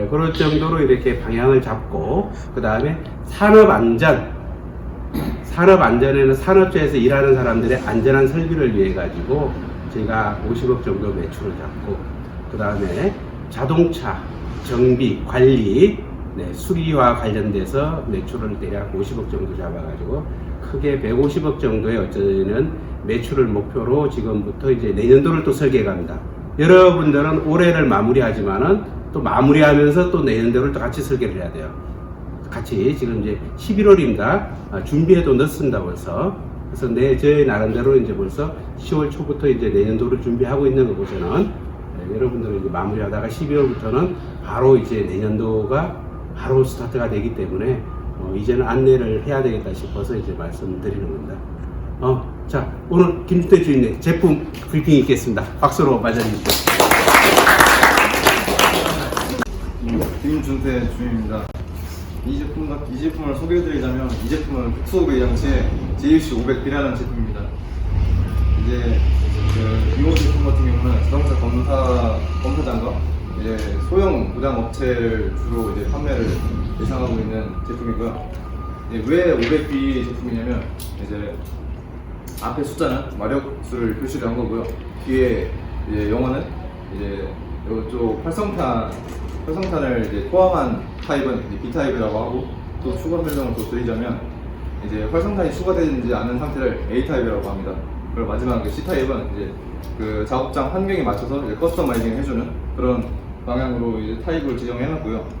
그럴 정도로 이렇게 방향을 잡고, 그 다음에 산업안전에는 산업체에서 일하는 사람들의 안전한 설비를 위해 가지고 제가 50억 정도 매출을 잡고, 그 다음에 자동차 정비 관리, 수리와 관련돼서 매출을 대략 50억 정도 잡아가지고 크게 150억 정도의 어쩌면 매출을 목표로 지금부터 이제 내년도를 또 설계해 갑니다. 여러분들은 올해를 마무리하지만은 또 마무리하면서 또 내년도를 또 같이 설계를 해야 돼요. 같이 지금 이제 11월입니다. 준비해도 늦습니다 벌써. 그래서 저희 나름대로 이제 벌써 10월 초부터 이제 내년도를 준비하고 있는 거고, 저는 여러분들은 이제 마무리하다가 12월부터는 바로 이제 내년도가 바로 스타트가 되기 때문에 이제는 안내를 해야 되겠다 싶어서 이제 말씀드리는 겁니다. 자, 오늘 김준태 주인의 제품 브리핑이 있겠습니다. 박수로 맞아주십시오. 김준태 주인입니다. 이 제품을 소개해드리자면, 이 제품은 국소배양치의 JUC500B라는 제품입니다. 이제 이 제품 같은 경우는 자동차 검사장과 이제 소형 무장 업체를 주로 이제 판매를 예상하고 있는 제품이고요. 왜 500B 제품이냐면, 이제 앞에 숫자는 마력수를 표시를 한 거고요. 뒤에 이제 영어는 이제 이쪽 활성탄을 이제 포함한 타입은 이제 B 타입이라고 하고, 또 추가 설명을 또 드리자면, 이제 활성탄이 추가되지 않은 상태를 A 타입이라고 합니다. 그리고 마지막 C 타입은 이제 그 작업장 환경에 맞춰서 이제 커스터마이징 해주는 그런 방향으로 이제 타입을 지정해놨고요.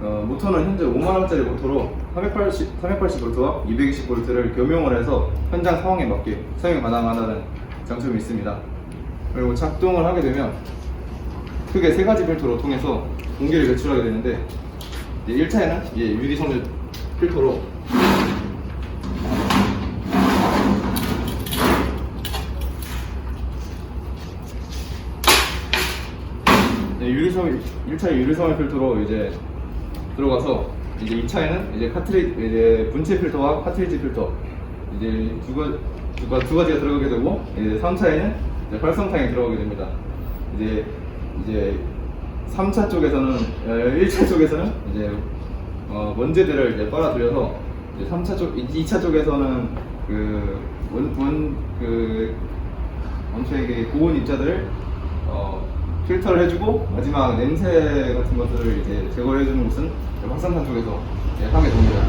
모터는 현재 5만원짜리 모터로 380V와 220V를 겸용을 해서 현장 상황에 맞게 사용이 가능하다는 장점이 있습니다. 그리고 작동을 하게 되면 크게 세 가지 필터로 통해서 공기를 배출하게 되는데, 이제 1차에는 유리섬유 필터로 유리섬유 필터로 이제 들어가서, 이제 2차에는 이제 분체 필터와 카트리지 필터 이제 두 가지가 들어가게 되고, 이제 3차에는 이제 활성탄이 들어가게 됩니다. 이제 3차 쪽에서는 1차 쪽에서는 이제 먼지들을 이제 빨아들여서, 이제 2차 쪽에서는 원초의 고온 입자들을 필터를 해주고, 마지막 냄새 같은 것들을 이제 제거해주는 곳은 활성탄 쪽에서 하게 됩니다.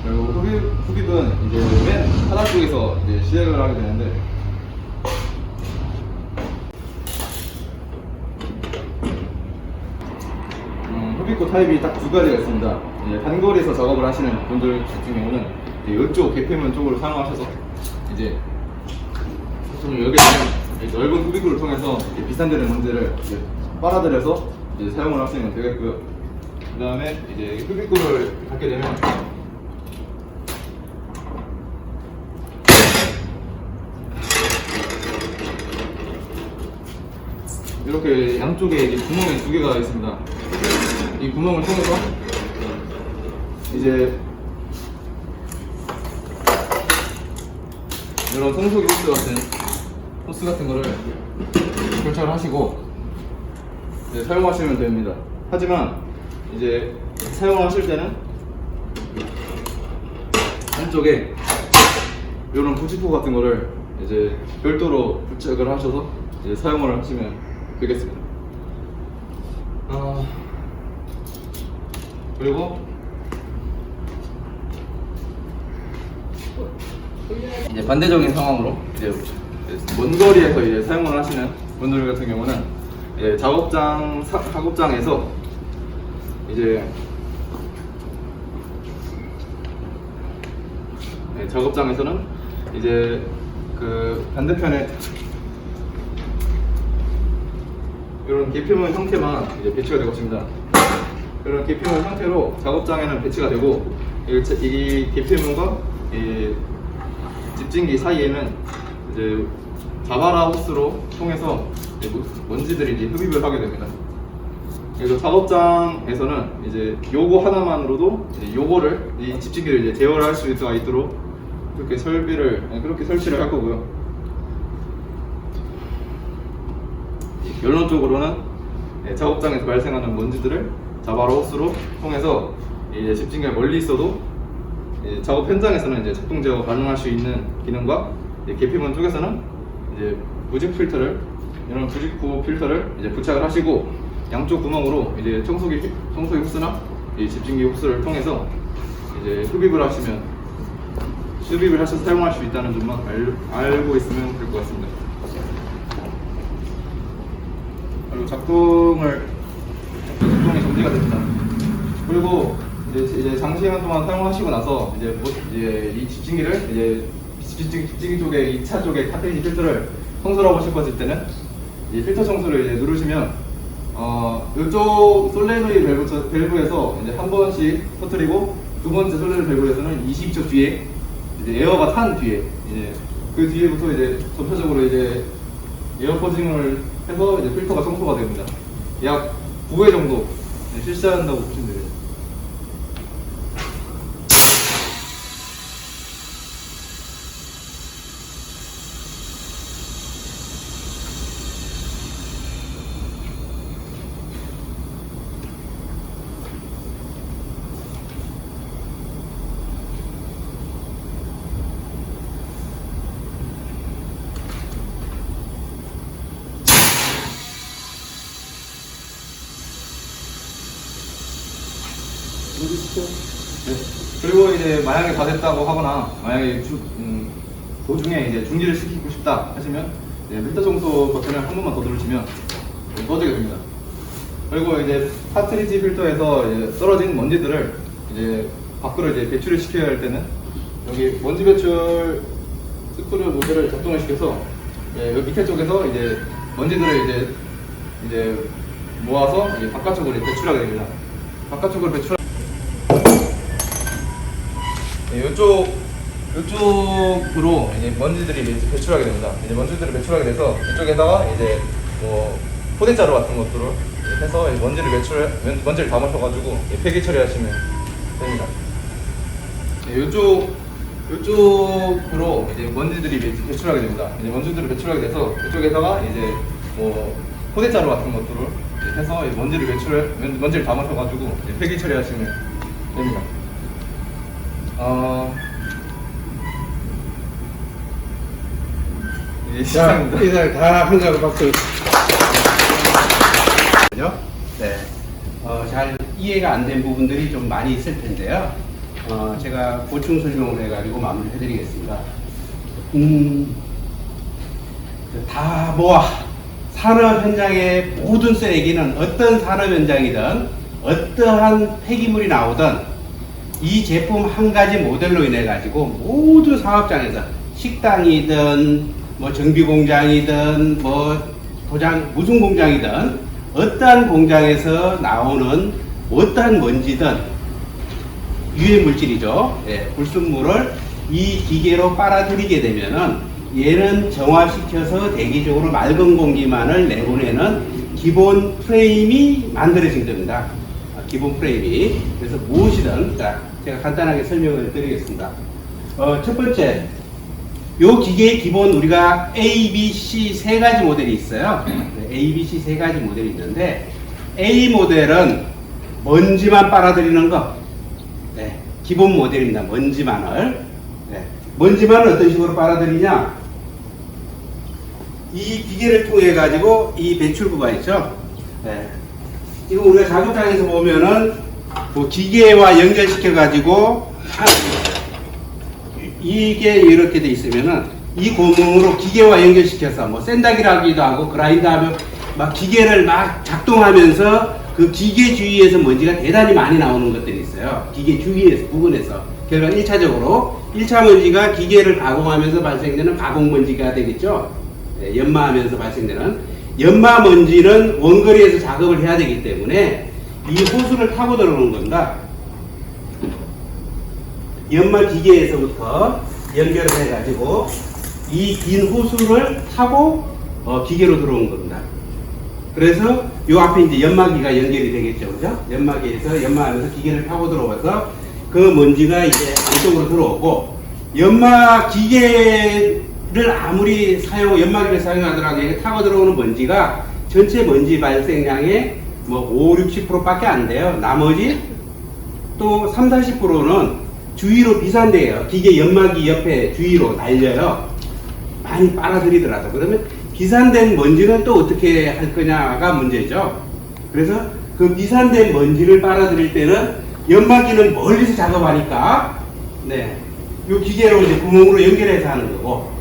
그리고 흡입은 이제 맨 하단 쪽에서 이제 시작을 하게 되는데, 흡입구 타입이 딱 두 가지가 있습니다. 이제 단거리에서 작업을 하시는 분들 같은 경우는 이쪽 개폐면 쪽으로 사용하셔서 이제 여기 넓은 흡입구를 통해서 비산되는 먼지를 이제 빨아들여서 이제 사용을 하시면 되겠고요. 그 다음에 이제 흡입구를 갖게 되면 이렇게 양쪽에 이제 구멍이 두 개가 있습니다. 이 구멍을 통해서 이제 이런 성소기 호스 같은 거를 결착을 하시고 이제 사용하시면 됩니다. 하지만 이제 사용하실 때는 한쪽에 이런 부직포 같은 거를 이제 별도로 부착을 하셔서 이제 사용을 하시면 되겠습니다. 그리고 이제 반대적인 상황으로 이제 먼 거리에서 이제 사용을 하시는 분들 같은 경우는 이제 작업장에서 이제 작업장에서는 이제 그 반대편에 이런 계피문 형태만 이제 배치가 되고 있습니다. 이런 계피문 형태로 작업장에는 배치가 되고, 이 계피문과 이 집진기 사이에는 이제 자바라 호스로 통해서 먼지들이 이제 흡입을 하게 됩니다. 그래서 작업장에서는 이제 요거 하나만으로도 이제 요거를 이 집진기를 이제 제어를 할 수 있도록 그렇게 설치를 할 거고요. 연료 쪽으로는 작업장에서 발생하는 먼지들을 자바로 호스로 통해서 이제 집진기가 멀리 있어도 작업 현장에서는 이제 작동 제어 가능할 수 있는 기능과 계피문 쪽에서는 이제 부직 필터를 이런 부직구 필터를 이제 부착을 하시고 양쪽 구멍으로 이제 청소기 호스나 이 집진기 호스를 통해서 이제 흡입을 하셔서 사용할 수 있다는 점만 알고 있으면 될 것 같습니다. 그리고 작동이 정지가 됩니다. 그리고 이제 장시간 동안 사용하시고 나서 이제 이 집진기를 집진기 쪽에 2차 쪽에 카테이지 필터를 청소를 하고 싶어질 때는 이 필터 청소를 이제 누르시면 이쪽 솔레노이 밸브에서 이제 한 번씩 터뜨리고 두 번째 솔레노이 밸브에서는 20초 뒤에 이제 에어가 탄 뒤에 이제 그 뒤에부터 이제 전체적으로 이제 에어 퍼징을 해서 이제 필터가 청소가 됩니다. 약 9회 정도 실시한다고 보시면 돼요. 네. 그리고 이제 만약에 다 됐다고 하거나 만약에 도중에 이제 중지를 시키고 싶다 하시면 필터 청소 버튼을 한 번만 더 누르시면 꺼지게 됩니다. 그리고 이제 카트리지 필터에서 이제 떨어진 먼지들을 이제 밖으로 이제 배출을 시켜야 할 때는 여기 먼지 배출 스크류 모델을 작동을 시켜서 여기 밑에 쪽에서 이제 먼지들을 이제 모아서 이제 바깥쪽으로 배출하게 됩니다. 바깥쪽으로 이쪽으로 이제 먼지들이 배출하게 됩니다. 이제 먼지들을 배출하게 돼서 이쪽에다가 이제 뭐 포대자루 같은 것들을 해서 먼지를 담으셔가지고 폐기 처리하시면 됩니다. 이쪽으로 이제 먼지들이 배출하게 됩니다. 이제 먼지들을 배출하게 돼서 이쪽에다가 이제 뭐 포대자루 같은 것들을 해서 먼지를 담으셔가지고 폐기 처리하시면 됩니다. 자, 이제 다 한가로 박수. 네. 잘 이해가 안 된 부분들이 좀 많이 있을 텐데요. 제가 보충 설명을 해가지고 마무리 해드리겠습니다. 다 모아 산업 현장의 모든 쓰레기는 어떤 산업 현장이든 어떠한 폐기물이 나오든 이 제품 한 가지 모델로 인해 가지고 모든 사업장에서 식당이든 뭐 정비 공장이든 뭐 도장 무슨 공장이든 어떠한 공장에서 나오는 어떠한 먼지든 유해 물질이죠. 예, 불순물을 이 기계로 빨아들이게 되면은 얘는 정화시켜서 대기적으로 맑은 공기만을 내보내는 기본 프레임이 만들어진 겁니다. 기본 프레임이. 그래서 무엇이든 제가 간단하게 설명을 드리겠습니다. 첫 번째, 요 기계의 기본 우리가 A, B, C 세 가지 모델이 있어요. A, B, C 세 가지 모델이 있는데 A 모델은 먼지만 빨아들이는 거. 네, 기본 모델입니다. 먼지만을. 네, 먼지만을 어떤 식으로 빨아들이냐? 이 기계를 통해 가지고 이 배출구가 있죠. 네. 이거 우리가 작업장에서 보면은 뭐 기계와 연결시켜 가지고 이게 이렇게 돼 있으면은 이 고무로 기계와 연결시켜서 뭐 샌다기라기도 하고 그라인더 하면 막 기계를 막 작동하면서 그 기계 주위에서 먼지가 대단히 많이 나오는 것들이 있어요. 기계 주위에서 부분에서 결과 1차적으로 1차 먼지가 기계를 가공하면서 발생되는 가공 먼지가 되겠죠. 네, 연마하면서 발생되는 연마 먼지는 원거리에서 작업을 해야 되기 때문에 이 호스를 타고 들어오는 겁니다. 연마 기계에서부터 연결을 해가지고 이 긴 호스를 타고 기계로 들어온 겁니다. 그래서 요 앞에 이제 연마기가 연결이 되겠죠, 그죠? 연마기에서 연마하면서 기계를 타고 들어와서 그 먼지가 이제 안쪽으로 들어오고 연마 기계를 아무리 연마기를 사용하더라도 이게 타고 들어오는 먼지가 전체 먼지 발생량의 뭐 5, 60%밖에 안 돼요. 나머지 또 3, 40%는 주위로 비산돼요. 기계 연마기 옆에 주위로 날려요. 많이 빨아들이더라도. 그러면 비산된 먼지는 또 어떻게 할 거냐가 문제죠. 그래서 그 비산된 먼지를 빨아들일 때는 연마기는 멀리서 작업하니까 네, 이 기계로 이제 구멍으로 연결해서 하는 거고,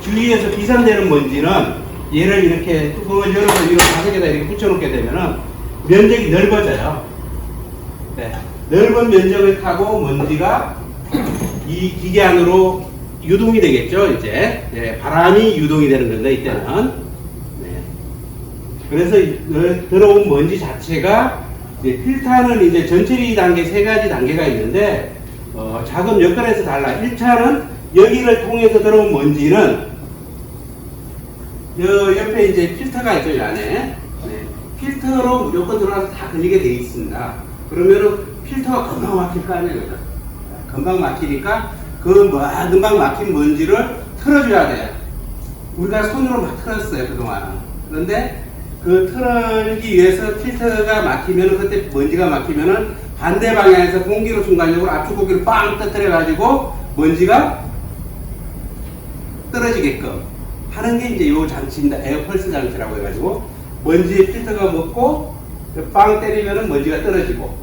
주위에서 비산되는 먼지는 얘를 이렇게 뚜껑을 열어서 이런 가석에다 이렇게 붙여놓게 되면은 면적이 넓어져요. 네, 넓은 면적을 타고 먼지가 이 기계 안으로 유동이 되겠죠. 이제 네, 바람이 유동이 되는 건데 이때는 네. 그래서 들어온 먼지 자체가 이제 필터는 이제 전처리 단계 3가지 단계가 있는데 작업 여건에서 달라. 1차는 여기를 통해서 들어온 먼지는 옆에 이제 필터가 있죠, 이 안에. 네. 필터로 무조건 들어가서 다 걸리게 되어 있습니다. 그러면은 필터가 금방 막힐 거 아니에요, 그죠? 금방 막히니까 금방 막힌 먼지를 털어줘야 돼요. 우리가 손으로 막 털었어요, 그동안. 그런데 그 털기 위해서 필터가 막히면은, 그때 먼지가 막히면은 반대 방향에서 공기로 순간적으로 압축 공기를 빵 터뜨려가지고 먼지가 떨어지게끔 하는 게 이제 요 장치입니다. 에어펄스 장치라고 해가지고 먼지에 필터가 먹고 빵 때리면은 먼지가 떨어지고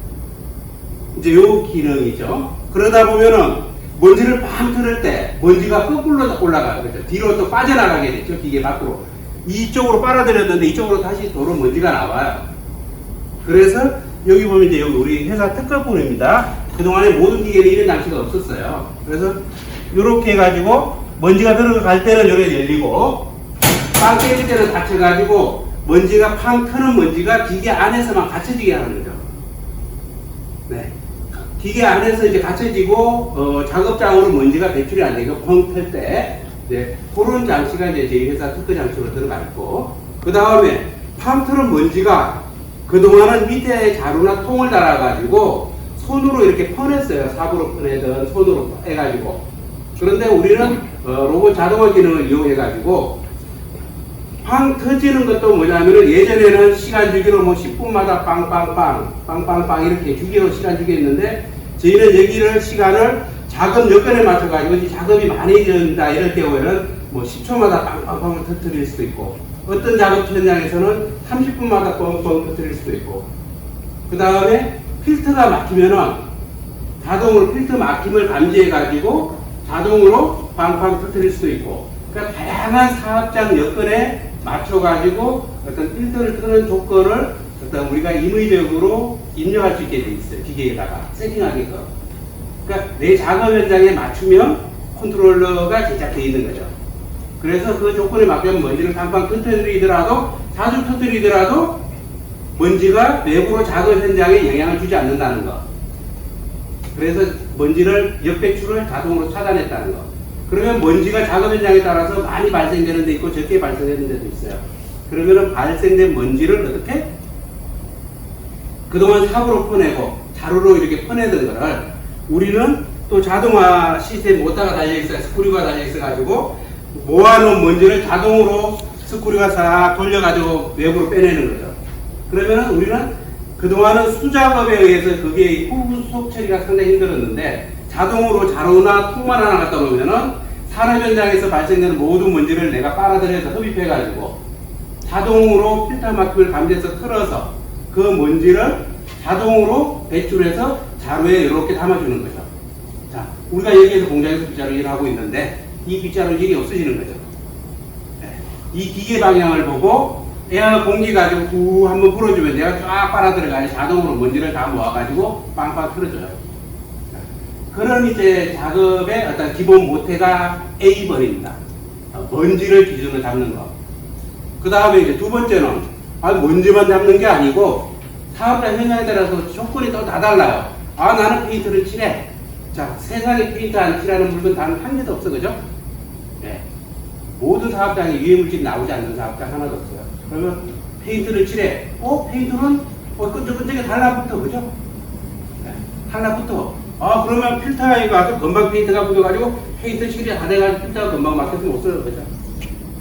이제 요 기능이죠. 그러다 보면은 먼지를 빵 털을 때 먼지가 거꾸로 올라가요. 그렇죠? 뒤로 또 빠져나가게 되죠. 기계 밖으로. 이쪽으로 빨아들였는데 이쪽으로 다시 도로 먼지가 나와요. 그래서 여기 보면 이제 여기 우리 회사 특허분입니다. 그동안에 모든 기계에 이런 장치가 없었어요. 그래서 이렇게 해가지고 먼지가 들어갈 때는 요래 열리고 빵 깨질 때는 닫혀가지고 먼지가 팡 트는 먼지가 기계 안에서만 갇혀지게 하는 거죠. 네. 기계 안에서 이제 갇혀지고 작업장으로 먼지가 배출이 안 되고 펑 틀 때 네, 그런 장치가 이제 저희 회사 특허 장치로 들어가 있고, 그 다음에 팡 트는 먼지가 그동안은 밑에 자루나 통을 달아가지고 손으로 이렇게 퍼냈어요. 삽으로 퍼내든 손으로 해가지고. 그런데 우리는 로봇 자동화 기능을 이용해가지고 팡 터지는 것도 뭐냐면은 예전에는 시간 주기로 뭐 10분마다 빵빵빵 이렇게 주기로 시간 주기 했는데, 저희는 여기를 시간을 작업 여건에 맞춰가지고 작업이 많이 된다 이럴 경우에는 뭐 10초마다 빵빵빵 터뜨릴 수도 있고, 어떤 작업 현장에서는 30분마다 뻥뻥 터뜨릴 수도 있고, 그 다음에 필터가 막히면은 자동으로 필터 막힘을 감지해가지고 자동으로 빵빵 터뜨릴 수도 있고, 그러니까 다양한 사업장 여건에 맞춰가지고 어떤 필터를 끄는 조건을 어떤 우리가 임의적으로 입력할 수 있게 돼 있어요. 기계에다가 세팅하게끔. 그러니까 내 작업 현장에 맞추면 컨트롤러가 제작되어 있는 거죠. 그래서 그 조건에 맞추면 먼지를 빵빵 터뜨리더라도, 자주 터뜨리더라도 먼지가 외부로 작업 현장에 영향을 주지 않는다는 거. 그래서 먼지를 역배출을 자동으로 차단했다는 거. 그러면 먼지가 작업 현장에 따라서 많이 발생되는 데 있고 적게 발생되는 데도 있어요. 그러면 발생된 먼지를 어떻게? 그동안 삽으로 퍼내고 자루로 이렇게 퍼내던 거를 우리는 또 자동화 시스템 모터가 달려있어요. 스크류가 달려있어가지고 모아놓은 먼지를 자동으로 스크류가 싹 돌려가지고 외부로 빼내는 거죠. 그러면 우리는 그동안은 수작업에 의해서 그게 후속 처리가 상당히 힘들었는데, 자동으로 자루나 통만 하나 갖다 놓으면은 산업 현장에서 발생되는 모든 먼지를 내가 빨아들여서 흡입해가지고 자동으로 필터 막힘을 감지해서 틀어서 그 먼지를 자동으로 배출해서 자루에 이렇게 담아주는 거죠. 자, 우리가 여기에서 공장에서 빗자루 일을 하고 있는데 이 빗자루 일이 없어지는 거죠. 네. 이 기계 방향을 보고 얘가 공기 가지고 후 한번 불어주면 내가 쫙 빨아들여가지고 자동으로 먼지를 다 모아가지고 빵빵 틀어줘요. 그런 이제 작업의 어떤 기본 모태가 A번입니다. 먼지를 기준으로 잡는 거. 그 다음에 이제 두 번째는 먼지만 잡는 게 아니고 사업자 현장에 따라서 조건이 또 다 달라요. 나는 페인트를 칠해. 자, 세상에 페인트 안 칠하는 물건 단 한 개도 없어, 그죠? 네. 모든 사업장에 유해물질이 나오지 않는 사업장 하나도 없어요. 그러면 페인트를 칠해. 페인트는 끈적끈적하게 달라붙어, 그죠? 네. 달라붙어. 그러면 필터에 가서 금방 페인트가 붙어가지고 페인트 칠이 다 돼가지고 필터가 금방 막혀서 못 써요, 그죠?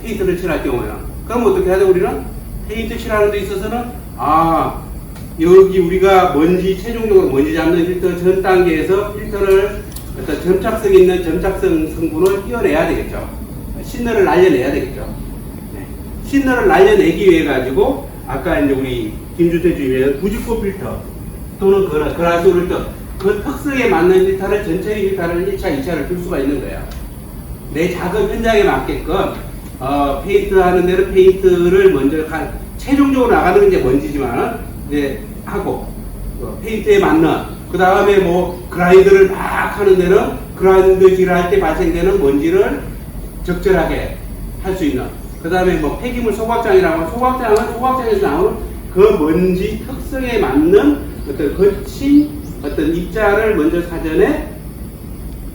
페인트를 칠할 경우에는. 그럼 어떻게 해야 돼, 우리는? 페인트 칠하는 데 있어서는 여기 우리가 먼지 최종적으로 먼지 잡는 필터 전 단계에서 필터를 어떤 점착성 있는 점착성 성분을 띄어내야 되겠죠. 신너를 날려내야 되겠죠. 네. 신너를 날려내기 위해 가지고 아까 이제 우리 김주태 주임의 99 필터 또는 그라스 필터 그 특성에 맞는 필터를 전체의 필터를 1차, 2차를 줄 수가 있는 거예요. 내 작업 현장에 맞게끔 페인트 하는 데는 페인트를 먼저 최종적으로 나가는 게 이제 먼지지만 이제 하고 페인트에 맞는 그 다음에 뭐 그라인드를 막 하는 데는 그라인드질 할 때 발생되는 먼지를 적절하게 할 수 있는 그 다음에 뭐 폐기물 소각장이라고 하면 소각장은 소각장에서 나오는 그 먼지 특성에 맞는 어떤 거친 어떤 입자를 먼저 사전에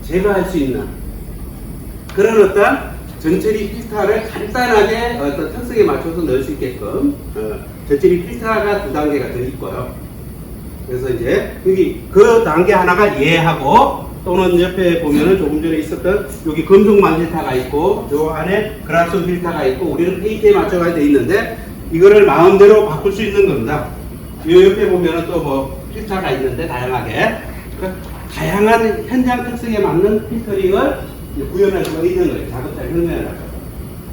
제거할 수 있는 그런 어떤 전처리 필터를 간단하게 어떤 특성에 맞춰서 넣을 수 있게끔 전처리 필터가 2단계가 더 있고요. 그래서 이제 여기 그 단계 하나가 예하고 또는 옆에 보면은 조금 전에 있었던 여기 금속만 필터가 있고 요 안에 그라스 필터가 있고 우리는 페인트에 맞춰가 돼 있는데 이거를 마음대로 바꿀 수 있는 겁니다. 요 옆에 보면은 또 뭐 필터가 있는데 다양하게 다양한 현장 특성에 맞는 필터링을 구현할 수가 있는 거예요. 작업자 혁명을 하죠.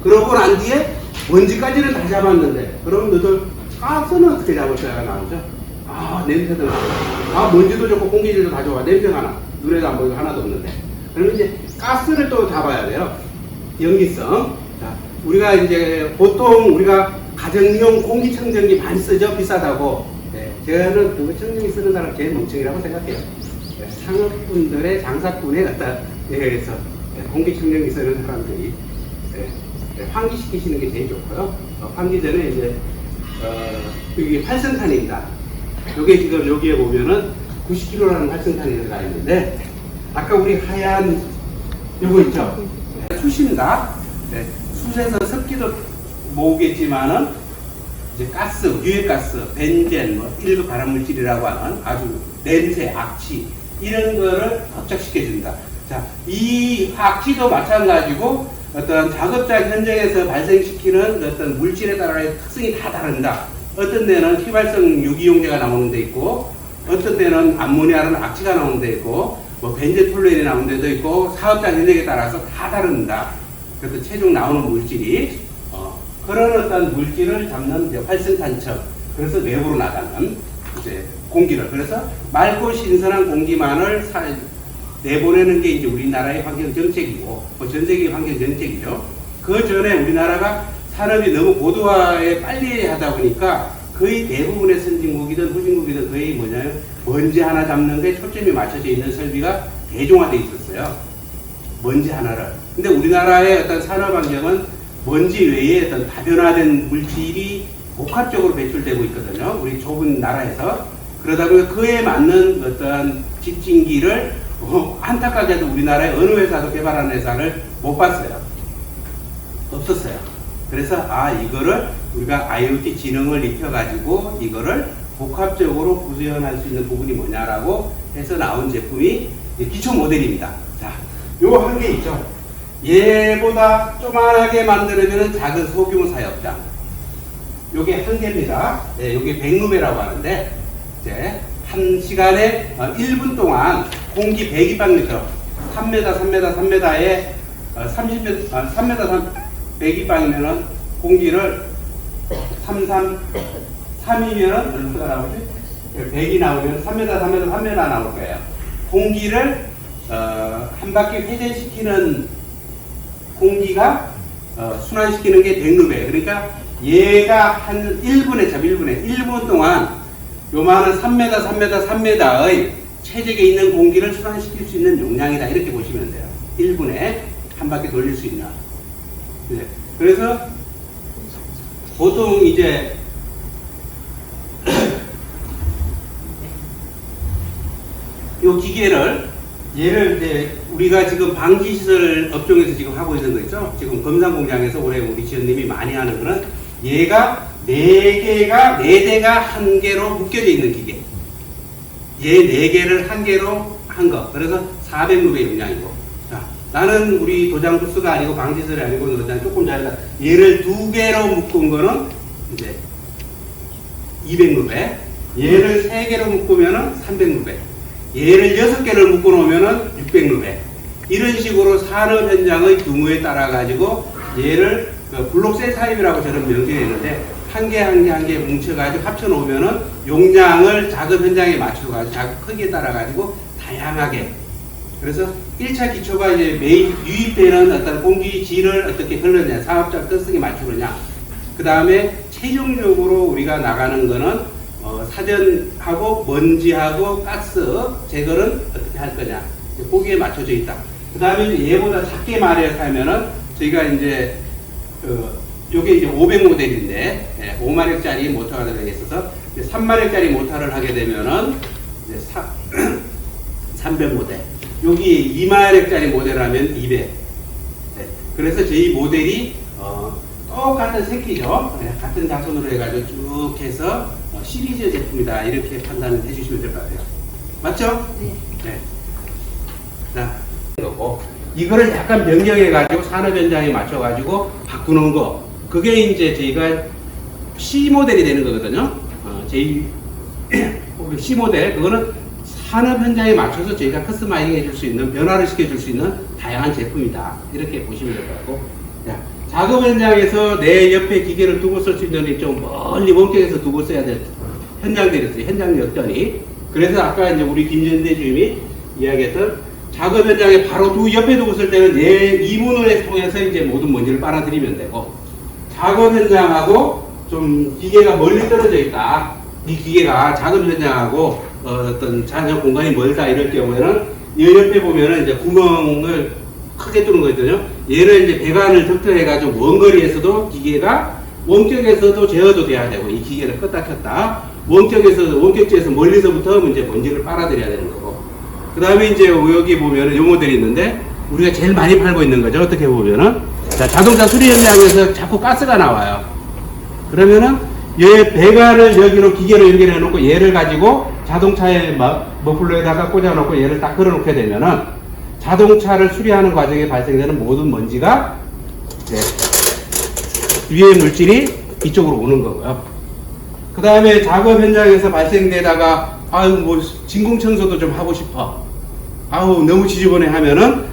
그러고 난 뒤에 먼지까지는 다 잡았는데 그럼 너들 가스는 어떻게 잡을까가 나오죠? 냄새도 나고 먼지도 좋고 공기질도 다 좋아. 냄새가 나. 눈에도 안 보이고 하나도 없는데 그러면 이제 가스를 또 잡아야 돼요. 연기성. 자, 우리가 이제 보통 우리가 가정용 공기청정기 많이 쓰죠. 비싸다고. 네, 저는 공기청정기 쓰는 사람 제일 멍청이라고 생각해요. 네, 상업분들의 장사꾼에 갖다 대해서 공기청정기 쓰는 사람들이 환기시키시는 게 제일 좋고요. 환기 전에 이제 여기 활성탄입니다. 요게 지금 여기에 보면은 90kg라는 활성탄이 들어가 있는데 아까 우리 하얀 요거 있죠? 숯입니다. 네, 숯에서 습기도 모으겠지만은 이제 가스, 유해가스, 벤젠, 뭐 1급 발암물질이라고 하는 아주 냄새, 악취 이런 거를 합작시켜줍니다. 자, 이 악취도 마찬가지고 어떤 작업자 현장에서 발생시키는 어떤 물질에 따라 특성이 다 다릅니다. 어떤 데는 휘발성 유기용제가 나오는 데 있고 어떤 데는 암모니아라는 악취가 나오는 데 있고 뭐 벤젠톨루엔이 나오는 데도 있고 사업자 현장에 따라서 다 다릅니다. 그래서 최종 나오는 물질이 그런 어떤 물질을 잡는 이제 활성탄처 그래서 외부로 나가는 이제 공기를 그래서 맑고 신선한 공기만을 내보내는 게 이제 우리나라의 환경 정책이고 전 세계 환경 정책이죠. 그 전에 우리나라가 산업이 너무 고도화에 빨리 하다 보니까 거의 대부분의 선진국이든 후진국이든 거의 뭐냐면 먼지 하나 잡는 데 초점이 맞춰져 있는 설비가 대중화되어 있었어요. 먼지 하나를. 근데 우리나라의 어떤 산업 환경은 먼지 외에 어떤 다변화된 물질이 복합적으로 배출되고 있거든요. 우리 좁은 나라에서. 그러다 보니 그에 맞는 어떤 집진기를 안타깝게도 우리나라의 어느 회사도 개발하는 회사를 못 봤어요. 없었어요. 그래서 이거를 우리가 IoT 지능을 입혀가지고 이거를 복합적으로 구현할 수 있는 부분이 뭐냐라고 해서 나온 제품이 기초 모델입니다. 자, 요 한 개 있죠. 얘보다 조그만하게 만들어주는 작은 소규모 사업장. 요게 한 개입니다. 네, 요게 100루메라고 하는데 이제 한 시간에 1분 동안 공기 102방미터 3m, 3m, 3m에 30m, 3m, 102방이면은 공기를 3이면은 얼마가 나오지? 100이 나오면 3m, 3m, 3m 나올 거예요. 공기를 한 바퀴 회전시키는 공기가 순환시키는 게 100루베. 그러니까 얘가 한 1분에 1분 동안 요만한 3m, 3m, 3m의 체적에 있는 공기를 순환시킬 수 있는 용량이다. 이렇게 보시면 돼요. 1분에 한 바퀴 돌릴 수 있는. 네. 그래서 보통 이제 요 기계를 얘를 이제 우리가 지금 방지시설 업종에서 지금 하고 있는 거 있죠? 지금 검산 공장에서 올해 우리 지원님이 많이 하는 거는 얘가 4대가 한 개로 묶여져 있는 기계. 얘 4개를 한 개로 한 거. 그래서 400루베 용량이고. 자, 나는 우리 도장 부스가 아니고 방지설이 아니고 조금 잘다. 얘를 2개로 묶은 거는 이제 200루베, 얘를 3개로 묶으면 300루베, 얘를 6개를 묶어 놓으면 600루베. 이런 식으로 산업 현장의 규모에 따라 가지고 얘를 블록셀 타입이라고 저는 명시했는데 한 개 한 개 뭉쳐가지고 합쳐놓으면은 용량을 작업 현장에 맞춰가지고 작업 크기에 따라 가지고 다양하게. 그래서 1차 기초가 이제 매일 유입되는 어떤 공기질을 어떻게 흐르느냐, 사업자 특성에 맞추느냐. 그 다음에 최종적으로 우리가 나가는 거는 사전하고 먼지하고 가스 제거는 어떻게 할 거냐. 거기에 맞춰져 있다. 그 다음에 얘보다 작게 말해서 하면은 저희가 이제 요게 이제 500 모델인데 5마력짜리 모터가 들어가 있어서 3마력짜리 모터를 하게 되면은 이제 300 모델. 여기 2마력짜리 모델하면 200. 네. 그래서 저희 모델이 똑같은 새끼죠. 네. 같은 자손으로 해가지고 쭉 해서 시리즈 제품이다 이렇게 판단을 해주시면 될 것 같아요. 맞죠? 네. 네. 자, 거고 이거를 약간 변경해가지고 산업 현장에 맞춰가지고 바꾸는 거. 그게 이제 저희가 C 모델이 되는 거거든요. 저희 C 모델 그거는 산업 현장에 맞춰서 저희가 커스터마이징 해줄 수 있는, 변화를 시켜줄 수 있는 다양한 제품이다. 이렇게 보시면 될 것 같고. 자, 작업 현장에서 내 옆에 기계를 두고 쓸 수 있는 좀 멀리 원격에서 두고 써야 될 현장들이 있어요. 현장 여건이. 그래서 아까 이제 우리 김전대 주임이 이야기했던 작업 현장에 바로 옆에 두고 쓸 때는 내 이문을 통해서 이제 모든 먼지를 빨아들이면 되고, 작업 현장하고 좀 기계가 멀리 떨어져 있다. 이 기계가 작업 현장하고 어떤 자녀 공간이 멀다 이럴 경우에는 이 옆에 보면은 이제 구멍을 크게 뚫는 거거든요. 얘를 이제 배관을 덕터해가지고 먼 거리에서도 기계가 원격에서도 제어도 돼야 되고, 이 기계를 껐다 켰다. 원격지에서 멀리서부터 이제 먼지를 빨아들여야 되는 거고. 그 다음에 이제 여기 보면은 요 모델이 있는데 우리가 제일 많이 팔고 있는 거죠. 어떻게 보면은. 자, 자동차 수리 현장에서 자꾸 가스가 나와요. 그러면은 얘 배관을 여기로 기계로 연결해 놓고 얘를 가지고 자동차에 머플러에다가 꽂아 놓고 얘를 딱 걸어 놓게 되면은 자동차를 수리하는 과정에 발생되는 모든 먼지가 위에 물질이 이쪽으로 오는 거고요. 그 다음에 작업 현장에서 발생되다가 아유 뭐 진공 청소도 좀 하고 싶어. 아우 너무 지저분해 하면은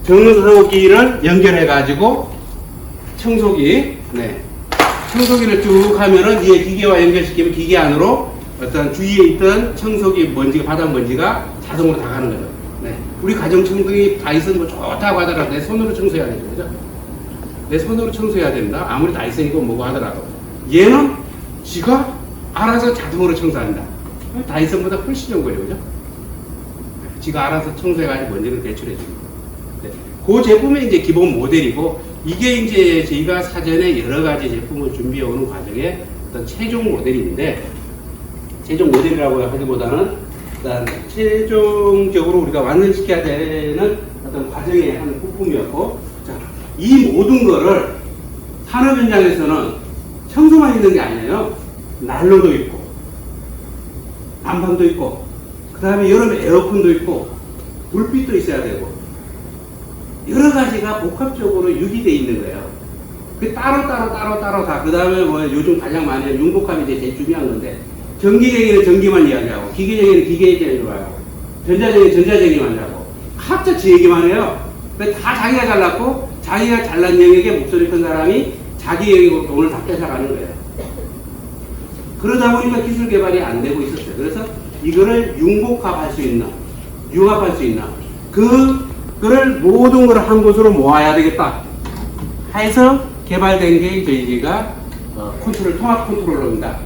청소기를 연결해 가지고 청소기를 쭉 하면은 이 기계와 연결시키면 기계 안으로 어떤 주위에 있던 청소기 먼지가, 바닥 먼지가 자동으로 다 가는 거죠. 네. 우리 가정 청소기 다이슨 뭐 좋다고 하더라도 내 손으로 청소해야 되죠. 그죠? 내 손으로 청소해야 된다. 아무리 다이슨이고 뭐고 하더라도. 얘는 지가 알아서 자동으로 청소한다. 다이슨보다 훨씬 좋은 거예요. 그죠? 지가 알아서 청소해가지고 먼지를 배출해줍니다. 네. 그 제품이 이제 기본 모델이고, 이게 이제 저희가 사전에 여러 가지 제품을 준비해 오는 과정에 어떤 최종 모델인데, 최종 모델이라고 하기보다는 일단 최종적으로 우리가 완성시켜야 되는 어떤 과정의 한 부품이었고, 자, 이 모든 거를 산업 현장에서는 청소만 있는 게 아니에요. 난로도 있고, 난방도 있고, 그 다음에 여름에 에어컨도 있고, 불빛도 있어야 되고, 여러 가지가 복합적으로 유기되어 있는 거예요. 그 따로 다. 그 다음에 뭐 요즘 가장 많이 하는 융복합이 이제 제일 중요한 건데, 전기쟁이는 전기만 이야기하고, 기계쟁이는 기계 얘기하고, 전자쟁이는 전자쟁이만 하고, 각자 지 얘기만 해요. 다 자기가 잘났고, 자기가 잘난 영역에 목소리 큰 사람이 자기 영역으로 돈을 다 뺏어가는 거예요. 그러다 보니까 기술 개발이 안 되고 있었어요. 그래서 이거를 융복합할 수 있는, 융합할 수 있는, 그거를 모든 걸 한 곳으로 모아야 되겠다 해서 개발된 게 저희가 통합 컨트롤러입니다.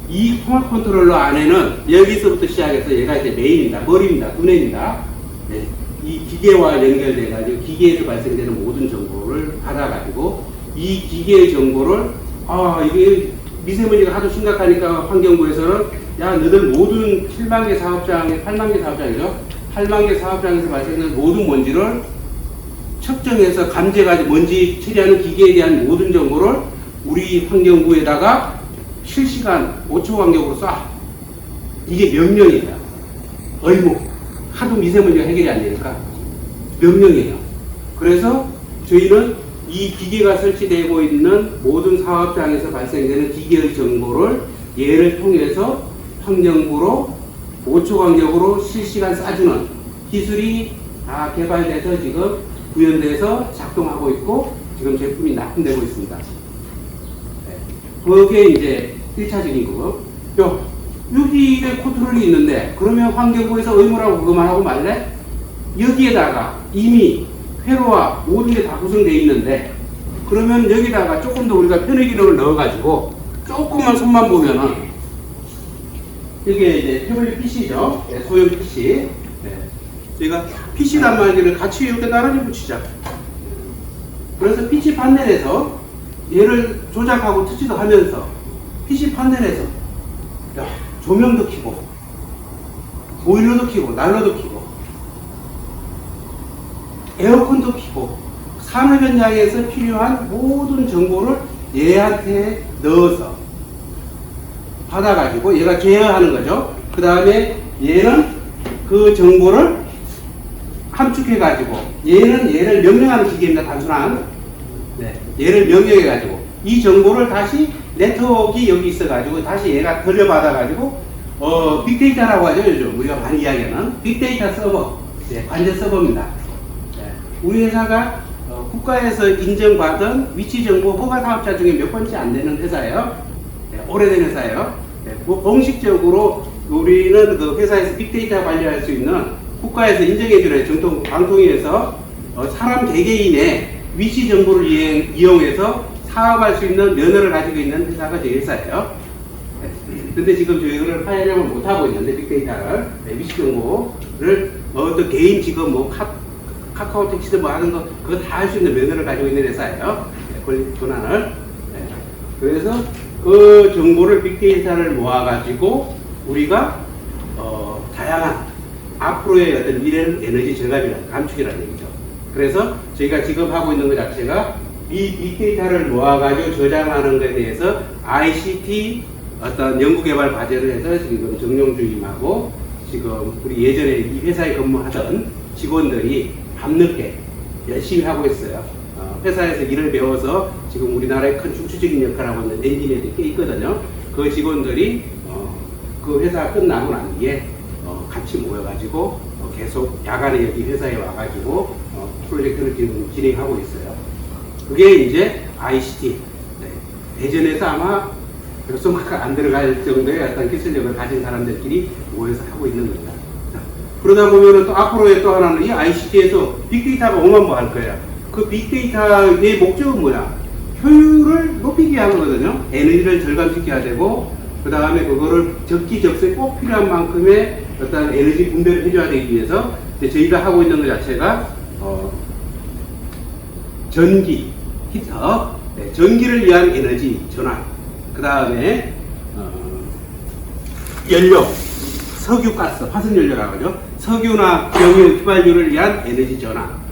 이 통합 컨트롤러 안에는 여기서부터 시작해서 얘가 이제 메인입니다. 머리입니다. 두뇌입니다. 네. 이 기계와 연결돼 가지고 기계에서 발생되는 모든 정보를 받아가지고 이 기계의 정보를 이게 미세먼지가 하도 심각하니까 환경부에서는 야 너들 모든 7만 개 사업장에 8만 개 사업장이죠. 8만 개 사업장에서 발생되는 모든 먼지를 측정해서 감지해가지고 먼지 처리하는 기계에 대한 모든 정보를 우리 환경부에다가 실시간 5초 간격으로 쏴. 이게 명령이에요. 어이구 하도 미세먼지가 해결이 안 되니까 명령이에요. 그래서 저희는 이 이 기계가 설치되고 있는 모든 사업장에서 발생되는 기계의 정보를 얘를 통해서 환경부로 5초 간격으로 실시간 쏴주는 기술이 다 개발돼서 지금 구현돼서 작동하고 있고 지금 제품이 납품되고 있습니다. 네. 그게 이제 1차적인 거고. 여기에 컨트롤이 있는데 그러면 환경부에서 의무라고 그것만 하고 말래? 여기에다가 이미 회로와 모든 게 다 구성되어 있는데 그러면 여기다가 조금 더 우리가 편의 기능을 넣어가지고 조금만 손만 보면은 이게 이제 태블릿 PC죠. 네, 소형 PC. 네. 저희가 PC 단말기를 같이 이렇게 나란히 붙이자. 그래서 PC 판넬에서 얘를 조작하고 터치도 하면서 PC 판넬에서 조명도 켜고 보일러도 켜고 난로도 켜고 에어컨도 켜고 산업 현장에서 필요한 모든 정보를 얘한테 넣어서 받아가지고 얘가 제어하는 거죠. 그 다음에 얘는 그 정보를 함축해가지고 얘는 얘를 명령하는 기계입니다. 단순한 얘를 명령해가지고 이 정보를 다시 네트워크가 여기 있어가지고 다시 얘가 돌려받아가지고 빅데이터라고 하죠. 요즘 우리가 많이 이야기하는 빅데이터 서버, 관제 서버입니다. 우리 회사가 국가에서 인정받은 위치정보 허가 사업자 중에 몇 번째 안 되는 회사예요. 오래된 회사예요. 뭐 공식적으로 우리는 그 회사에서 빅데이터 관리할 수 있는 국가에서 인정해주는 정통 방통위에서 사람 개개인의 위치 정보를 이용해서 사업할 수 있는 면허를 가지고 있는 회사가 저희 회사예요. 근데 지금 저희를 활용을 못하고 있는데 빅데이터를 위치 정보를 어떤 개인 지금 뭐 카카오 택시도 뭐 하는 거 그거 다 할 수 있는 면허를 가지고 있는 회사예요. 권한을. 그래서 그 정보를 빅데이터를 모아가지고 우리가 다양한 앞으로의 어떤 미래는 에너지 절감이라는 감축이라는 얘기죠. 그래서 저희가 지금 하고 있는 것 자체가 이 빅데이터를 모아가지고 저장하는 것에 대해서 ICT 어떤 연구개발 과제를 해서 지금 정용주임하고 지금 우리 예전에 이 회사에 근무하던 직원들이 밤늦게 열심히 하고 있어요. 회사에서 일을 배워서 지금 우리나라의 큰 중추적인 역할을 하고 있는 엔지니어들이 꽤 있거든요. 그 직원들이 그 회사가 끝나고 난 뒤에 같이 모여가지고 계속 야간에 여기 회사에 와가지고 프로젝트를 지금 진행하고 있어요. 그게 이제 ICT. 대전에서 아마 몇 안 들어갈 정도의 어떤 기술력을 가진 사람들끼리 모여서 하고 있는 겁니다. 그러다 보면은 또 앞으로의 또 하나는 이 ICT에서 빅데이터가 어마어마할 거예요. 그 빅데이터의 목적은 뭐야? 효율을 높이게 하는 거거든요. 에너지를 절감시켜야 되고, 그 다음에 그거를 적기적소에 꼭 필요한 만큼의 어떤 에너지 분배를 해줘야 되기 위해서 저희가 하고 있는 것 자체가 전기, 히터, 전기를 위한 에너지 전환, 그 다음에 연료, 석유, 가스, 화석연료라고 하죠. 석유나 경유, 휘발유를 위한 에너지 전환.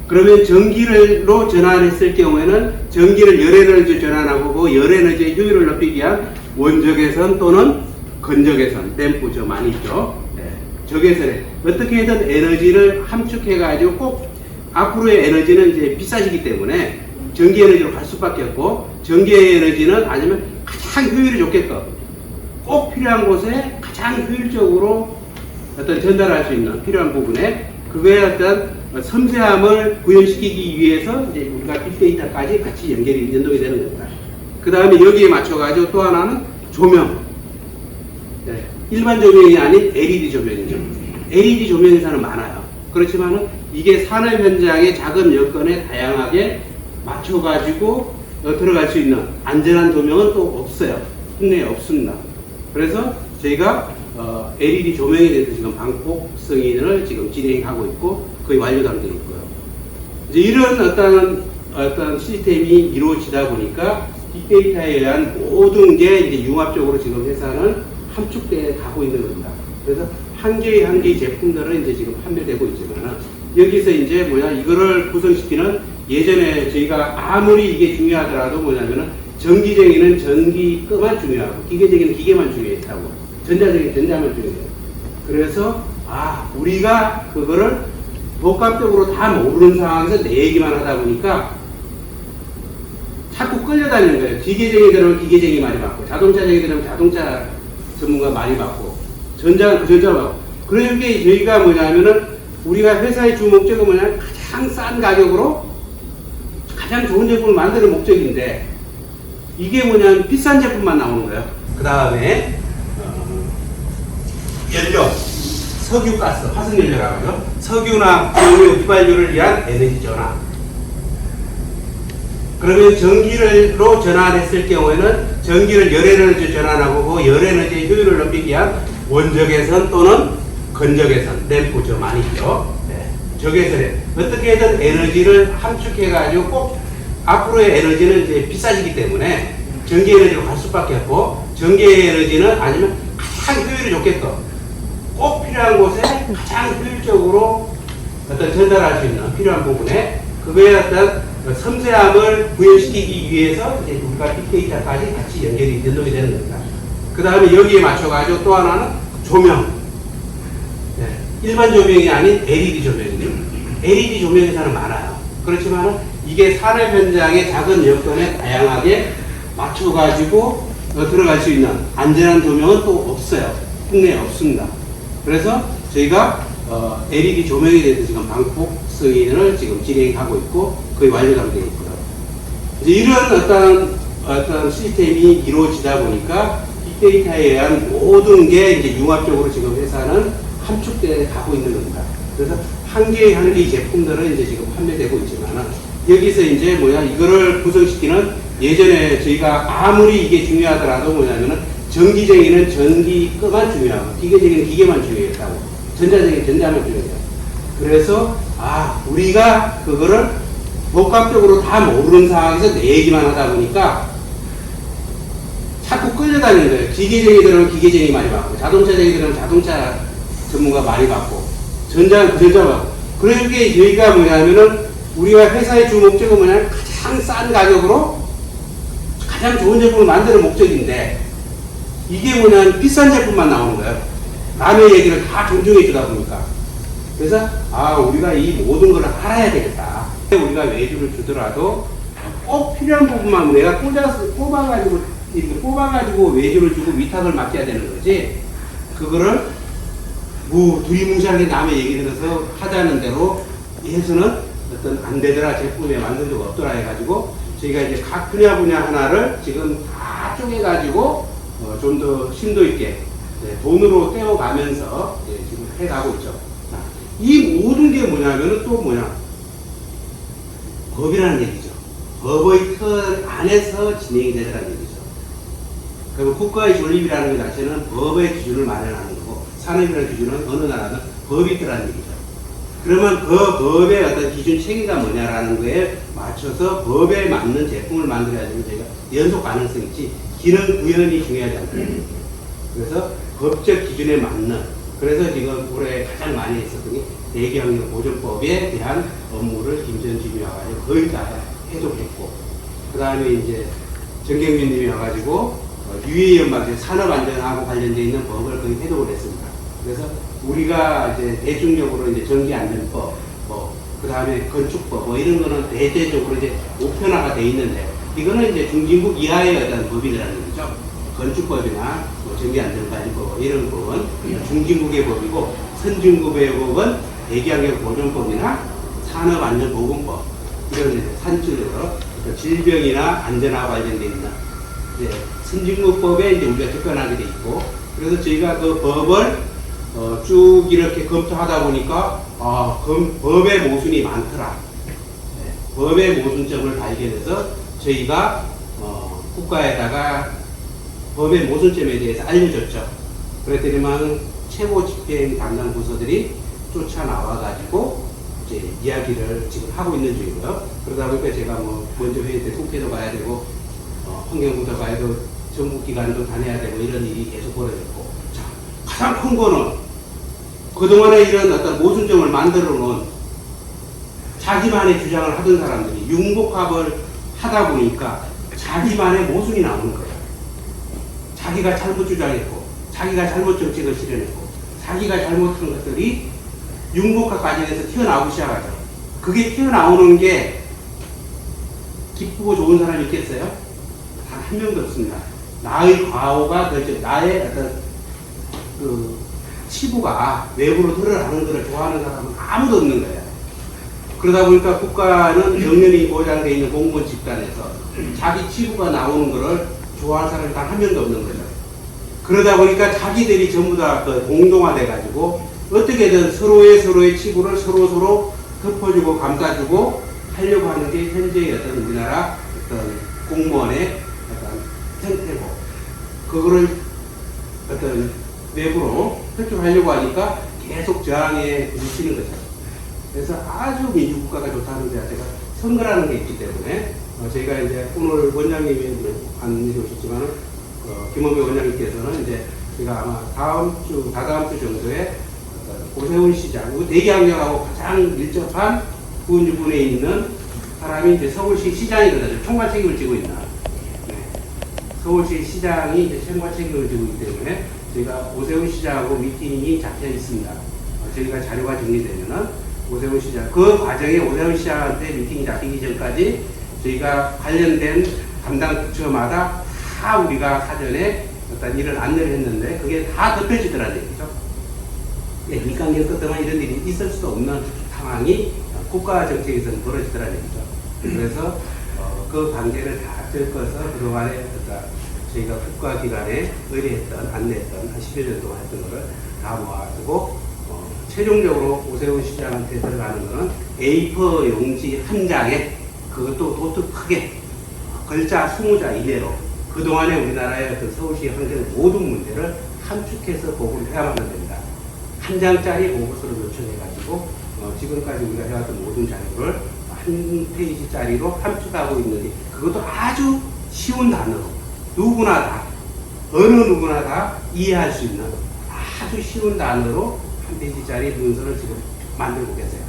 그러면 전기로 전환했을 경우에는 전기를 열에너지로 전환하고 그 열에너지의 효율을 높이기 위한 원적외선 또는 건적외선, 댐프 저 많이 있죠. 적외선에 어떻게든 에너지를 함축해가지고 꼭 앞으로의 에너지는 이제 비싸지기 때문에 전기 에너지로 갈 수밖에 없고 전기 에너지는 아니면 가장 효율이 좋게끔 꼭 필요한 곳에 가장 효율적으로 어떤 전달할 수 있는 필요한 부분에 그거의 어떤 섬세함을 구현시키기 위해서 이제 우리가 빅데이터까지 같이 연동이 되는 겁니다. 그 다음에 여기에 맞춰가지고 또 하나는 조명. 일반 조명이 아닌 LED 조명이죠. LED 조명 회사는 많아요. 그렇지만은 이게 산업 현장의 작업 여건에 다양하게 맞춰가지고 들어갈 수 있는 안전한 조명은 또 없어요. 국내에 없습니다. 그래서 저희가 LED 조명에 대해서 지금 방폭 승인을 지금 진행하고 있고 거의 완료 단계에 있고요. 이제 이런 어떤 시스템이 이루어지다 보니까 빅데이터에 의한 모든 게 이제 융합적으로 지금 회사는 함축돼 가고 있는 겁니다. 그래서 한 개의 제품들은 이제 지금 판매되고 있지만 여기서 이제 이거를 구성시키는 예전에 저희가 아무리 이게 중요하더라도 뭐냐면은 전기적인은 전기만 중요하고 기계적인 기계만 중요했다고 전자적인 전자만 중요해요. 그래서 우리가 그거를 복합적으로 다 모르는 상황에서 내 얘기만 하다 보니까 자꾸 끌려다니는 거예요. 기계쟁이들은 기계쟁이 많이 받고, 자동차쟁이들은 자동차 전문가 많이 받고, 전자 받고. 그런 게 저희가 뭐냐면은, 우리가 회사의 주 목적은 뭐냐면 가장 싼 가격으로 가장 좋은 제품을 만드는 목적인데, 이게 뭐냐면 비싼 제품만 나오는 거예요. 그 다음에 연료, 석유, 가스, 화석연료라고 하죠. 석유나 경유, 휘발유를 위한 에너지 전환. 그러면 전기로 전환했을 경우에는 전기를 열에너지 전환하고, 그 열에너지의 효율을 높이기 위한 원적외선 또는 건적외선, 램프 저 많이 있죠. 네. 적외선에 어떻게든 에너지를 함축해가지고 꼭 앞으로의 에너지는 이제 비싸지기 때문에 전기 에너지로 갈 수밖에 없고, 전기 에너지는 아니면 가장 효율이 좋게끔 꼭 필요한 곳에 가장 효율적으로 어떤 전달할 수 있는 필요한 부분에 그거의 어떤 섬세함을 부여시키기 위해서 이제 우리가 빅데이터까지 같이 연동이 되는 겁니다. 그 다음에 여기에 맞춰가지고 또 하나는 조명. 네. 일반 조명이 아닌 LED 조명이죠. LED 조명에서는 많아요. 그렇지만 이게 산업 현장의 작은 여건에 다양하게 맞춰가지고 들어갈 수 있는 안전한 조명은 또 없어요. 국내에 없습니다. 그래서 저희가 LED 조명에 대해서 지금 방폭 승인을 지금 진행하고 있고 거의 완료가 되어 있고요. 이제 이런 어떤 시스템이 이루어지다 보니까 빅데이터에 의한 모든 게 이제 융합적으로 지금 회사는 함축돼 가고 있는 겁니다. 그래서 한 개의 제품들은 이제 지금 판매되고 있지만 여기서 이제 이거를 구성시키는 예전에 저희가 아무리 이게 중요하더라도 뭐냐면은 전기쟁이는 전기만 중요하고 기계쟁이는 기계만 중요했다고, 전자쟁이는 전자만 중요해요. 그래서 우리가 그거를 복합적으로 다 모르는 상황에서 내 얘기만 하다 보니까 자꾸 끌려다니는 거예요. 기계쟁이들은 기계쟁이 많이 받고, 자동차쟁이들은 자동차 전문가 많이 받고, 전자 받고. 그런 게 저희가 뭐냐면은 우리가 회사의 주 목적은 뭐냐면 가장 싼 가격으로 가장 좋은 제품을 만드는 목적인데, 이게 뭐냐면 비싼 제품만 나오는 거예요. 남의 얘기를 다 존중해 주다 보니까. 그래서 우리가 이 모든 걸 알아야 되겠다. 우리가 외주를 주더라도 꼭 필요한 부분만 내가 뽑아가지고 외주를 주고 위탁을 맡겨야 되는 거지, 그거를 두리뭉실하게 남의 얘기 들어서 하자는 대로 해서는 어떤 안 되더라, 제품에 만든 적 없더라 해가지고 저희가 이제 각 분야 하나를 지금 다 쪼개가지고 좀 더 심도 있게 돈으로 떼어가면서 지금 해가고 있죠. 자, 이 모든 게 뭐냐면은 또 법이라는 얘기죠. 법의 틀 안에서 진행이 되더라는 얘기죠. 그리고 국가의 존립이라는 것 자체는 법의 기준을 마련하는 거고, 산업이라는 기준은 어느 나라든 법이 있더라는 얘기죠. 그러면 그 법의 어떤 기준 체계가 뭐냐라는 거에 맞춰서 법에 맞는 제품을 만들어야 되면 저희가 연속 가능성이 있지, 기능 구현이 중요하지 않거든요. 그래서 법적 기준에 맞는, 그래서 지금 올해 가장 많이 했었던 게 대기환경 보존법에 대한 업무를 김전진이 와가지고 거의 다 해독했고, 그 다음에 이제 정경민님이 와가지고 유해연막 산업안전하고 관련되어 있는 법을 거의 해독을 했습니다. 그래서 우리가 이제 대중적으로 이제 전기안전법, 그 다음에 건축법, 이런 거는 대대적으로 이제 보편화가 돼 있는데, 이거는 이제 중진국 이하의 어떤 법이라는 거죠. 건축법이나 전기안전관리법, 이런 법은 중진국의 법이고, 선진국의 법은 대기환경 보존법이나 산업안전보건법, 이런 이제 산출로 질병이나 안전과 관련되어 있는 선진국법에 이제 우리가 접근하게 돼 있고, 그래서 저희가 그 법을 쭉 이렇게 검토하다 보니까 법의 모순이 많더라. 법의 모순점을 발견해서 저희가 국가에다가 법의 모순점에 대해서 알려줬죠. 그랬더니만 최고 집행 담당 부서들이 쫓아 나와가지고 이제 이야기를 지금 하고 있는 중이고요. 그러다 보니까 제가 먼저 회의 때 국회도 가야 되고, 환경부도 가야 되고, 정부기관도 다녀야 되고, 이런 일이 계속 벌어졌고, 자, 가장 큰 거는 그동안에 이런 어떤 모순점을 만들어 놓은 자기만의 주장을 하던 사람들이 융복합을 하다 보니까 자기만의 모순이 나오는 거예요. 자기가 잘못 주장했고, 자기가 잘못 정책을 실현했고, 자기가 잘못한 것들이 융복합 과정에서 튀어나오기 시작하죠. 그게 튀어나오는 게 기쁘고 좋은 사람이 있겠어요? 단 한 명도 없습니다. 나의 과오가 나의 어떤 그 치부가 외부로 드러나는 것을 좋아하는 사람은 아무도 없는 거예요. 그러다 보니까 국가는 정년이 보장되어 있는 공무원 집단에서 자기 치부가 나오는 것을 좋아하는 사람이 단 한 명도 없는 거죠. 그러다 보니까 자기들이 전부 다 공동화돼 가지고 어떻게든 서로의 치부를 서로 덮어주고 감싸주고 하려고 하는 게 현재의 어떤 우리나라 어떤 공무원의 어떤 형태고, 그거를 어떤 내부로 표출하려고 하니까 계속 저항에 부딪히는 거죠. 그래서 아주 민주국가가 좋다는 데 제가 선거라는 게 있기 때문에 저희가 이제 오늘 원장님이 안 오셨지만 김원배 원장님께서는 이제 제가 아마 다다음 주 정도에 오세훈 시장, 대기환경하고 가장 밀접한 부은주군에 있는 사람이 이제 서울시 시장이거든요. 총괄 책임을 지고 있나. 네. 서울시 시장이 이제 총괄 책임을 지고 있기 때문에 저희가 오세훈 시장하고 미팅이 잡혀 있습니다. 저희가 자료가 정리되면은 오세훈 시장, 그 과정에 오세훈 시장한테 미팅이 잡히기 전까지 저희가 관련된 담당 부처마다 다 우리가 사전에 어떤 일을 안내를 했는데 그게 다 덮여지더라는 얘기죠. 예, 민간기업 같으면 이런 일이 있을 수도 없는 상황이 국가 정책에서는 벌어지더라는 얘기죠. 그래서 그 관계를 다 뜯어서 그동안에 저희가 국가기관에 의뢰했던, 안내했던 한 10여 년 동안 했던 거를 다 모아두고 최종적으로 오세훈 시장한테 들어가는 거는 A4 용지 한 장에 그것도 도트 크게 글자 20자 이내로 그동안에 우리나라의 어떤 서울시 환경 모든 문제를 함축해서 보고를 해야만 됩니다. 한 장짜리 보고서를 요청해가지고 지금까지 우리가 해왔던 모든 자료를 한 페이지짜리로 함축하고 있는데 그것도 아주 쉬운 단어로 누구나 다 어느 누구나 다 이해할 수 있는 아주 쉬운 단어로 한 페이지짜리 문서를 지금 만들고 계세요.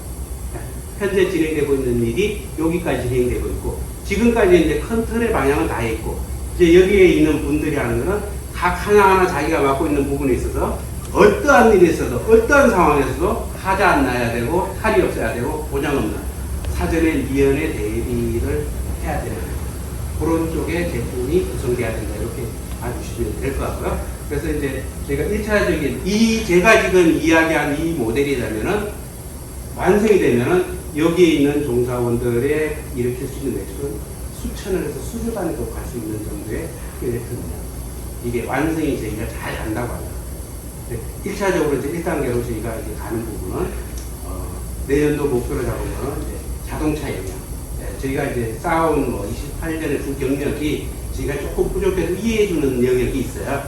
현재 진행되고 있는 일이 여기까지 진행되고 있고 지금까지 이제 큰 틀의 방향은 다 있고 이제 여기에 있는 분들이 하는 거는 각 하나하나 자기가 맡고 있는 부분에 있어서 어떠한 일이 있어도 어떠한 상황에서도 하자 안 나야 되고 탈이 없어야 되고 보장 없는 사전에 미연의 대비를 해야 되는 그런 쪽의 제품이 구성돼야 된다 이렇게 봐주시면 될 것 같고요. 그래서 이제 제가 1차적인 제가 지금 이야기한 이 모델이라면은 완성이 되면은 여기에 있는 종사원들의 일으킬 수 있는 매출은 수천원에서 수조 단위로 갈 수 있는 정도의 매출입니다. 이게 완성이 저희가 잘 간다고 합니다. 1차적으로 이제 1단계로 저희가 이제 가는 부분은 내년도 목표로 잡은 거는 이제 자동차 영역. 저희가 이제 쌓아온 28년의 그 경력이 저희가 조금 부족해서 이해해주는 영역이 있어요.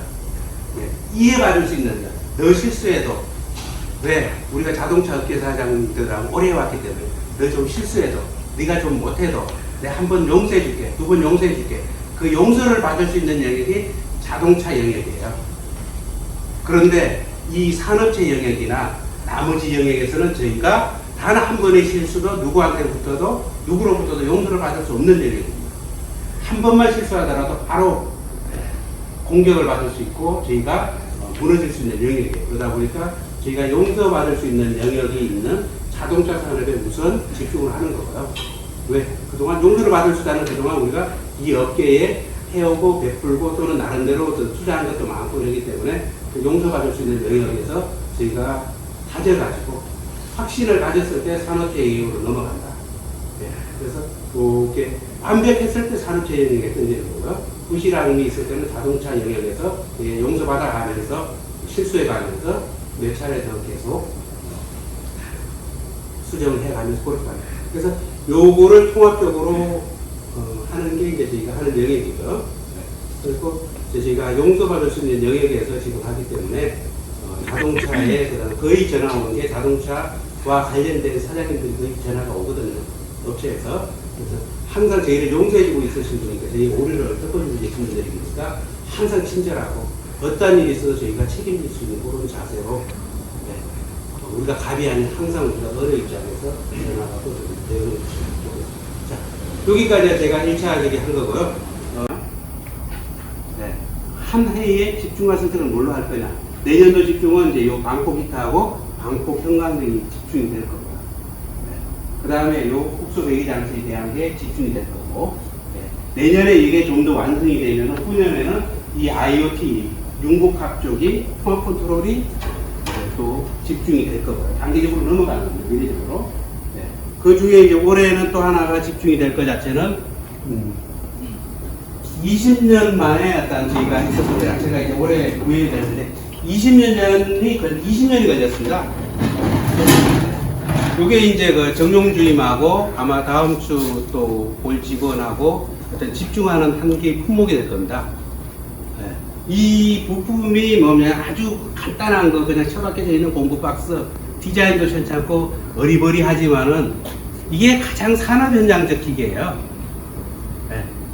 이해받을 수 있는 것. 너 실수해도 왜 우리가 자동차 업계 사장들하고 오래 해왔기 때문에 너 좀 실수해도 네가 좀 못해도 내가 한 번 용서해줄게, 두 번 용서해줄게. 그 용서를 받을 수 있는 영역이 자동차 영역이에요. 그런데 이 산업체 영역이나 나머지 영역에서는 저희가 단 한 번의 실수도 누구로부터도 용서를 받을 수 없는 영역입니다. 한 번만 실수하더라도 바로 공격을 받을 수 있고 저희가 무너질 수 있는 영역이에요. 그러다 보니까 저희가 용서받을 수 있는 영역이 있는 자동차 산업에 우선 집중을 하는 거고요. 왜? 그동안 용서를 받을 수 있다는 그동안 우리가 이 업계에 해오고 베풀고 또는 나름대로 투자한 것도 많고 그렇기 때문에 그 용서받을 수 있는 영역에서 저희가 다져가지고 확신을 가졌을 때 산업체 영역으로 넘어간다. 네. 그래서 그렇게 완벽했을 때 산업체 영역에 던지는 거고요. 부실함이 있을 때는 자동차 영역에서 용서받아가면서 실수해가면서 몇 차례 더 계속 수정을 해가면서 그렇게 합니다. 그래서 요거를 통합적으로 하는 게 이제 저희가 하는 영역이죠. 그리고 저희가 용서받을 수 있는 영역에서 지금 하기 때문에 자동차에 거의 전화 오는 게 자동차와 관련된 사장님들이 거의 전화가 오거든요. 업체에서. 그래서 항상 저희를 용서해주고 있으신 분이니까 저희 오류를 덮어주고 계신 분들이니까 항상 친절하고 어떤 일이 있어도 저희가 책임질 수 있는 그런 자세로 우리가 갑이 아닌 항상 우리가 어려 입장에서 전화가 또 내용을 주시면 좋겠습니다. 자, 여기까지 제가 1차 얘기 한 거고요. 한 해에 집중할 선택은 뭘로 할 거냐. 내년도 집중은 이제 요 방콕 히트하고 방콕 형광등이 집중이 될 겁니다. 그 다음에 요 국소 배기 장치에 대한 게 집중이 될 거고, 내년에 이게 좀 더 완성이 되면 후년에는 이 IoT 융복합 쪽이 통합 컨트롤이 또 집중이 될 거고요. 단계적으로 넘어가는 겁니다. 미래적으로. 그 중에 이제 올해는 또 하나가 집중이 될 것 자체는 20년 만에 어떤 저희가 했었습니다. 제가 이제 올해 구해야 되는데 20년이 걸렸습니다. 이게 이제 그 정용주임하고 아마 다음 주 또 볼 직원하고 어떤 집중하는 한 개의 품목이 될 겁니다. 이 부품이 뭐냐면 아주 간단한 거 그냥 처박혀져 있는 공구 박스, 디자인도 괜찮고 어리버리하지만은 이게 가장 산업 현장적 기계예요.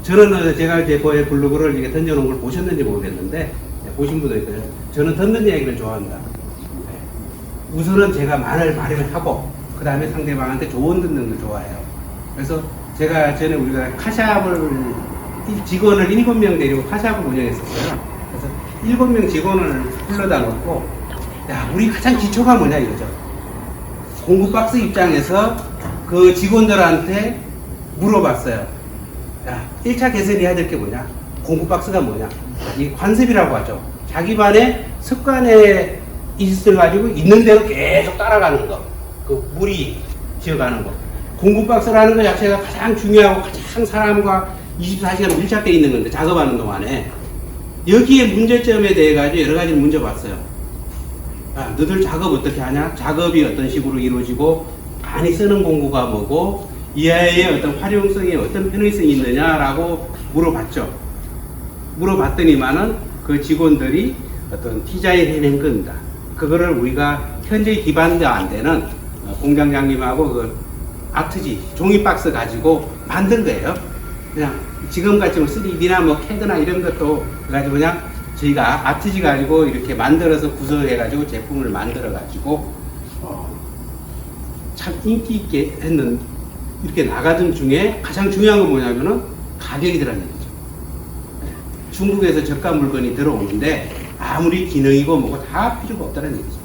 저는 제가 제 거에 블로그를 이렇게 던져놓은 걸 보셨는지 모르겠는데 보신 분도 있고요. 저는 던는 이야기를 좋아합니다. 우선은 제가 말을 하고 그 다음에 상대방한테 조언 듣는 걸 좋아해요. 그래서 제가 전에 우리가 카샵을 직원을 7명 데리고 카샵을 운영했었어요. 그래서 7명 직원을 불러다 놓고 야 우리 가장 기초가 뭐냐 이거죠. 공구박스 입장에서 그 직원들한테 물어봤어요. 야 1차 개선해야 될 게 뭐냐, 공구박스가 뭐냐, 이 관습이라고 하죠. 자기 반의 습관에 있을 가지고 있는 대로 계속 따라가는 거, 그 무리 지어가는 거. 공구박스라는 것 자체가 가장 중요하고 가장 사람과 24시간 밀착되어 있는 건데, 작업하는 동안에 여기에 문제점에 대해 가지고 여러 가지를 문제봤어요. 아, 너들 작업 어떻게 하냐? 작업이 어떤 식으로 이루어지고 많이 쓰는 공구가 뭐고 이하의 어떤 활용성이 어떤 편의성이 있느냐라고 물어봤죠. 물어봤더니만은 그 직원들이 어떤 디자인 해낸 겁니다. 그거를 우리가 현재 기반도 안 되는 공장장님하고 그 아트지 종이박스 가지고 만든 거예요. 그냥 지금같이 3D나 뭐 캐드나 이런 것도 가지고 그냥 저희가 아트지 가지고 이렇게 만들어서 구성해가지고 제품을 만들어가지고 참 인기 있게 했는, 이렇게 나가던 중에 가장 중요한 건 뭐냐면은 가격이 들어가는 거죠. 중국에서 저가 물건이 들어오는데 아무리 기능이고 뭐고 다 필요가 없다는 얘기죠.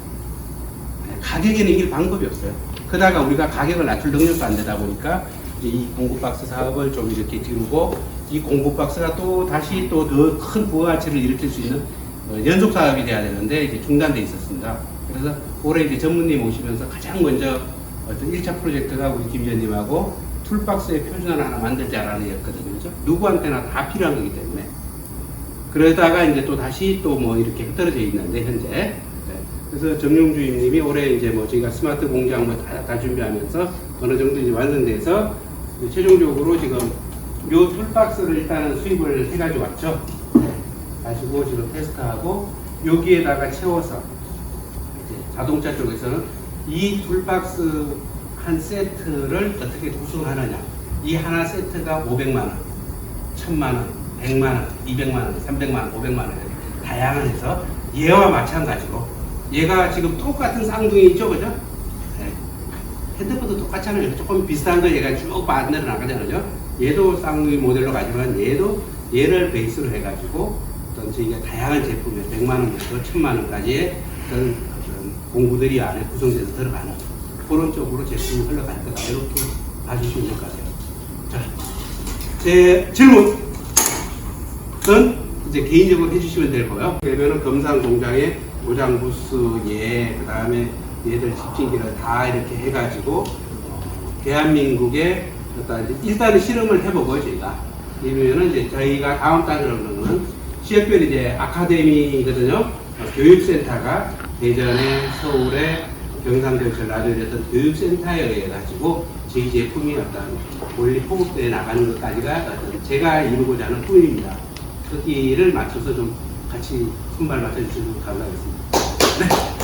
가격에는 이길 방법이 없어요. 그러다가 우리가 가격을 낮출 능력도 안 되다 보니까 이제 이 공구박스 사업을 좀 이렇게 뒤로고, 이 공구박스가 또 다시 또 더 큰 부가가치를 일으킬 수 있는 연속 사업이 돼야 되는데 이제 중단돼 있었습니다. 그래서 올해 이제 전무님 오시면서 가장 먼저 어떤 1차 프로젝트가 우리 김 위원님하고 툴박스의 표준화를 하나 만들자라는 얘기였거든요. 그죠? 누구한테나 다 필요한 거기 때문에. 그러다가 이제 또 다시 또 뭐 이렇게 흩어져 있는데, 현재. 그래서 정용주임님이 올해 이제 뭐 저희가 스마트 공장 뭐 다 준비하면서 어느 정도 이제 완성돼서 최종적으로 지금 요 툴박스를 일단은 수입을 해가지고 왔죠. 가지고 지금 테스트하고 여기에다가 채워서 이제 자동차 쪽에서는 이 툴박스 한 세트를 어떻게 구성하느냐. 이 하나 세트가 500만원, 1000만원, 100만원, 200만원, 300만원, 500만원 다양해서 얘와 마찬가지로 얘가 지금 똑같은 쌍둥이 있죠, 그죠? 네. 핸드폰도 똑같잖아요. 조금 비슷한 걸 얘가 쭉 만들어 나가잖아요. 얘도 쌍둥이 모델로 가지만 얘도 얘를 베이스로 해가지고 어떤 저희가 다양한 제품에 100만원부터 1000만원까지의 어떤 공구들이 안에 구성돼서 들어가는 그런 쪽으로 제품이 흘러갈 거다. 이렇게 봐주시면 될 것 같아요. 자, 제 질문은 이제 개인적으로 해주시면 될 거고요. 그러면은 검산 공장에 도장 부스, 그 다음에 얘들 집진기를 다 이렇게 해가지고 대한민국에 일단은 실험을 해보고 저희가 이러면은 이제 저희가 다음 달으로는 지역별 이제 아카데미거든요. 교육센터가 대전에, 서울에, 경상도, 전라도에 어떤 교육센터에 의해 가지고 저희 제품이 어떤 원리 포급되어 나가는 것까지가 어떤 제가 이루고자 하는 꿈입니다. 거기를 맞춰서 좀 같이 손발 맞춰주시면 감사하겠습니다. 네.